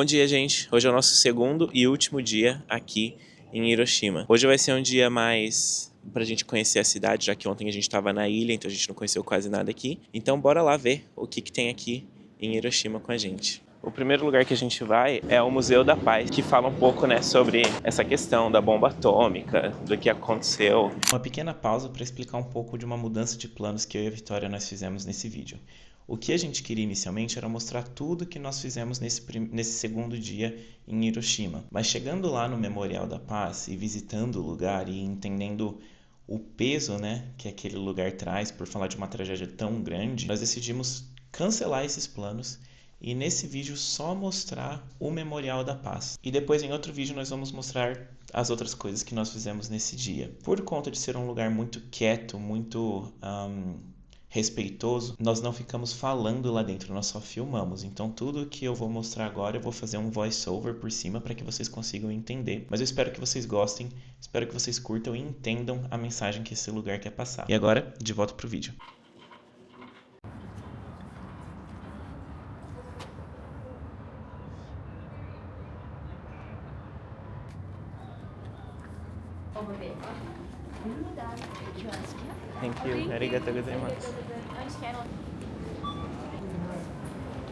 Bom dia, gente. Hoje é o nosso segundo e último dia aqui em Hiroshima. Hoje vai ser um dia mais pra gente conhecer a cidade, já que ontem a gente estava na ilha, então a gente não conheceu quase nada aqui. Então bora lá ver o que tem aqui em Hiroshima com a gente. O primeiro lugar que a gente vai é o Museu da Paz, que fala um pouco, né, sobre essa questão da bomba atômica, do que aconteceu. Uma pequena pausa para explicar um pouco de uma mudança de planos que eu e a Vitória nós fizemos nesse vídeo. O que a gente queria inicialmente era mostrar tudo que nós fizemos nesse segundo dia em Hiroshima. Mas chegando lá no Memorial da Paz e visitando o lugar e entendendo o peso, né, que aquele lugar traz por falar de uma tragédia tão grande, nós decidimos cancelar esses planos e nesse vídeo só mostrar o Memorial da Paz. E depois em outro vídeo nós vamos mostrar as outras coisas que nós fizemos nesse dia. Por conta de ser um lugar muito quieto, muito respeitoso, nós não ficamos falando lá dentro, nós só filmamos. Então tudo que eu vou mostrar agora eu vou fazer um voice over por cima para que vocês consigam entender. Mas eu espero que vocês gostem, espero que vocês curtam e entendam a mensagem que esse lugar quer passar. E agora, de volta pro vídeo. Thank you. Arigatou gozaimasu.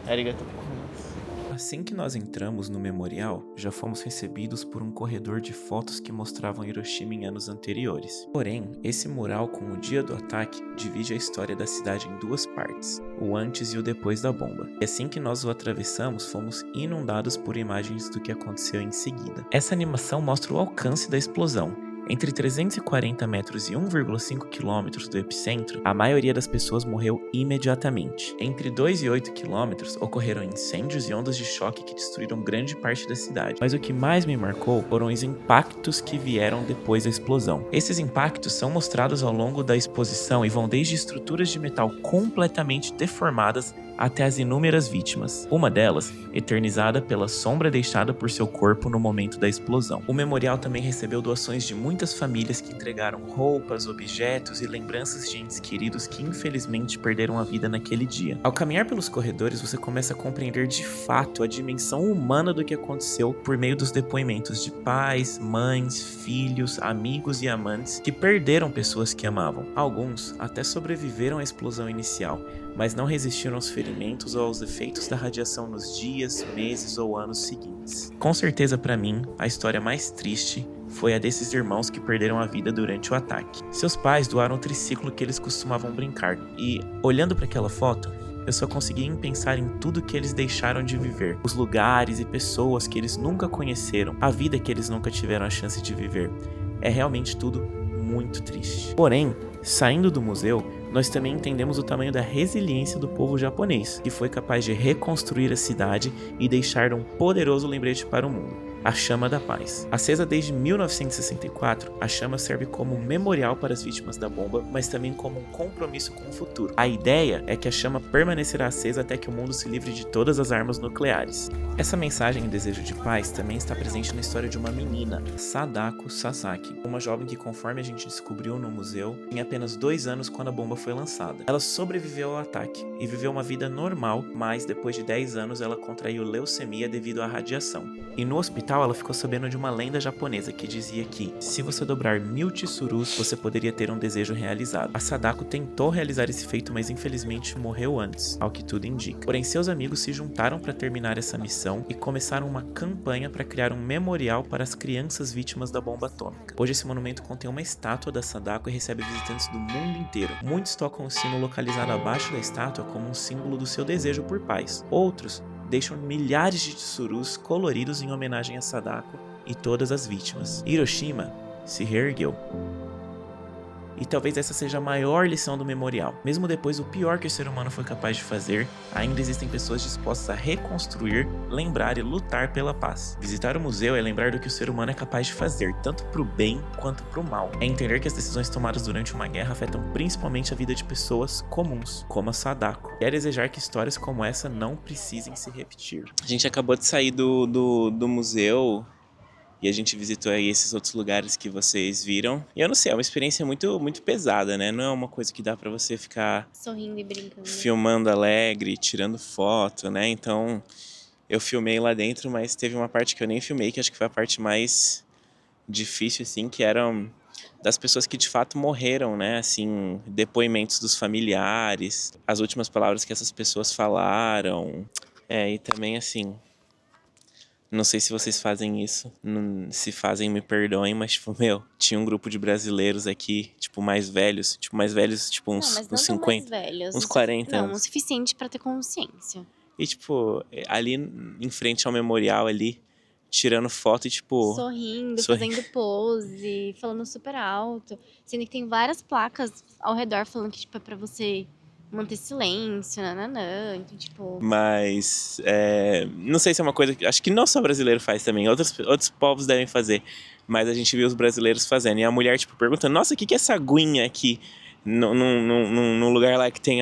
Arigatou. Assim que nós entramos no memorial, já fomos recebidos por um corredor de fotos que mostravam Hiroshima em anos anteriores. Porém, esse mural com o dia do ataque divide a história da cidade em duas partes, o antes e o depois da bomba. E assim que nós o atravessamos, fomos inundados por imagens do que aconteceu em seguida. Essa animação mostra o alcance da explosão. Entre 340 metros e 1,5 quilômetros do epicentro, a maioria das pessoas morreu imediatamente. Entre 2 e 8 quilômetros, ocorreram incêndios e ondas de choque que destruíram grande parte da cidade. Mas o que mais me marcou foram os impactos que vieram depois da explosão. Esses impactos são mostrados ao longo da exposição e vão desde estruturas de metal completamente deformadas até as inúmeras vítimas. Uma delas, eternizada pela sombra deixada por seu corpo no momento da explosão. O memorial também recebeu doações de muitas famílias que entregaram roupas, objetos e lembranças de entes queridos que infelizmente perderam a vida naquele dia. Ao caminhar pelos corredores, você começa a compreender de fato a dimensão humana do que aconteceu por meio dos depoimentos de pais, mães, filhos, amigos e amantes que perderam pessoas que amavam. Alguns até sobreviveram à explosão inicial, mas não resistiram aos ferimentos ou aos efeitos da radiação nos dias, meses ou anos seguintes. Com certeza, para mim, a história mais triste foi a desses irmãos que perderam a vida durante o ataque. Seus pais doaram o triciclo que eles costumavam brincar, e, olhando para aquela foto, eu só conseguia pensar em tudo que eles deixaram de viver, os lugares e pessoas que eles nunca conheceram, a vida que eles nunca tiveram a chance de viver. É realmente tudo muito triste. Porém, saindo do museu, nós também entendemos o tamanho da resiliência do povo japonês, que foi capaz de reconstruir a cidade e deixar um poderoso lembrete para o mundo: a Chama da Paz. Acesa desde 1964, a chama serve como um memorial para as vítimas da bomba, mas também como um compromisso com o futuro. A ideia é que a chama permanecerá acesa até que o mundo se livre de todas as armas nucleares. Essa mensagem e desejo de paz também está presente na história de uma menina, Sadako Sasaki, uma jovem que, conforme a gente descobriu no museu, tinha apenas 2 anos quando a bomba foi lançada. Ela sobreviveu ao ataque e viveu uma vida normal, mas depois de 10 anos ela contraiu leucemia devido à radiação. E no hospital ela ficou sabendo de uma lenda japonesa que dizia que, se você dobrar 1000 tsurus, você poderia ter um desejo realizado. A Sadako tentou realizar esse feito, mas infelizmente morreu antes, ao que tudo indica. Porém, seus amigos se juntaram para terminar essa missão e começaram uma campanha para criar um memorial para as crianças vítimas da bomba atômica. Hoje esse monumento contém uma estátua da Sadako e recebe visitantes do mundo inteiro. Muitos tocam o sino localizado abaixo da estátua como um símbolo do seu desejo por paz. Outros deixam milhares de tsurus coloridos em homenagem a Sadako e todas as vítimas. Hiroshima se reergueu. E talvez essa seja a maior lição do memorial. Mesmo depois do pior que o ser humano foi capaz de fazer, ainda existem pessoas dispostas a reconstruir, lembrar e lutar pela paz. Visitar o museu é lembrar do que o ser humano é capaz de fazer, tanto pro bem quanto pro mal. É entender que as decisões tomadas durante uma guerra afetam principalmente a vida de pessoas comuns, como a Sadako. E é desejar que histórias como essa não precisem se repetir. A gente acabou de sair do museu e a gente visitou aí esses outros lugares que vocês viram. E eu não sei, é uma experiência muito, muito pesada, né? Não é uma coisa que dá pra você ficar sorrindo e brincando, filmando alegre, tirando foto, né? Então, Eu filmei lá dentro, mas teve uma parte que eu nem filmei, que acho que foi a parte mais difícil, assim, que eram das pessoas que de fato morreram, né? Assim, depoimentos dos familiares, as últimas palavras que essas pessoas falaram. É, e também, assim, não sei se vocês fazem isso, se fazem, me perdoem, mas, tipo, meu, tinha um grupo de brasileiros aqui, tipo, mais velhos, tipo, Não, uns, mas uns não tão mais 50, velhos. uns 40 Não, o anos. suficiente pra ter consciência. E, tipo, ali em frente ao memorial ali, tirando foto e, tipo, Sorrindo, sorrindo. fazendo pose, falando super alto. Sendo que tem várias placas ao redor falando que, tipo, é pra você manter silêncio, nananã. Então, tipo, Mas, não sei se é uma coisa que, acho que não só brasileiro faz também, outros povos devem fazer, mas a gente viu os brasileiros fazendo. E a mulher, tipo, perguntando, nossa, o que que é essa aguinha aqui, num lugar lá que tem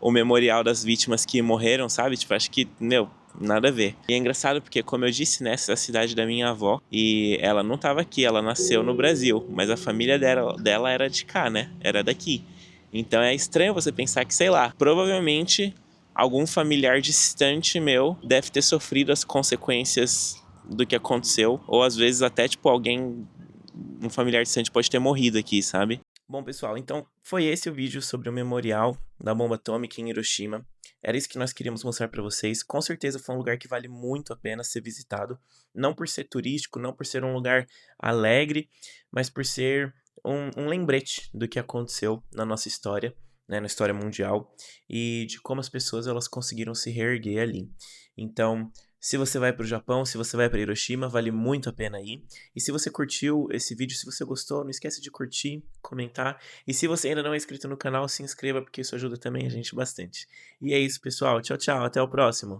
o memorial das vítimas que morreram, sabe? Tipo, acho que, meu, nada a ver. E é engraçado porque, como eu disse, né, essa é a cidade da minha avó, e ela não tava aqui, ela nasceu no Brasil, mas a família dela era de cá, né? Era daqui. Então é estranho você pensar que, sei lá, provavelmente algum familiar distante meu deve ter sofrido as consequências do que aconteceu, ou às vezes até, tipo, um familiar distante pode ter morrido aqui, sabe? Bom, pessoal, então foi esse o vídeo sobre o memorial da bomba atômica em Hiroshima. Era isso que nós queríamos mostrar para vocês. Com certeza foi um lugar que vale muito a pena ser visitado, não por ser turístico, não por ser um lugar alegre, mas por ser um lembrete do que aconteceu na nossa história, né, na história mundial, e de como as pessoas elas conseguiram se reerguer ali. Então, se você vai para o Japão, se você vai para Hiroshima, vale muito a pena ir. E se você curtiu esse vídeo, se você gostou, não esquece de curtir, comentar. E se você ainda não é inscrito no canal, se inscreva, porque isso ajuda também a gente bastante. E é isso, pessoal. Tchau, tchau. Até o próximo.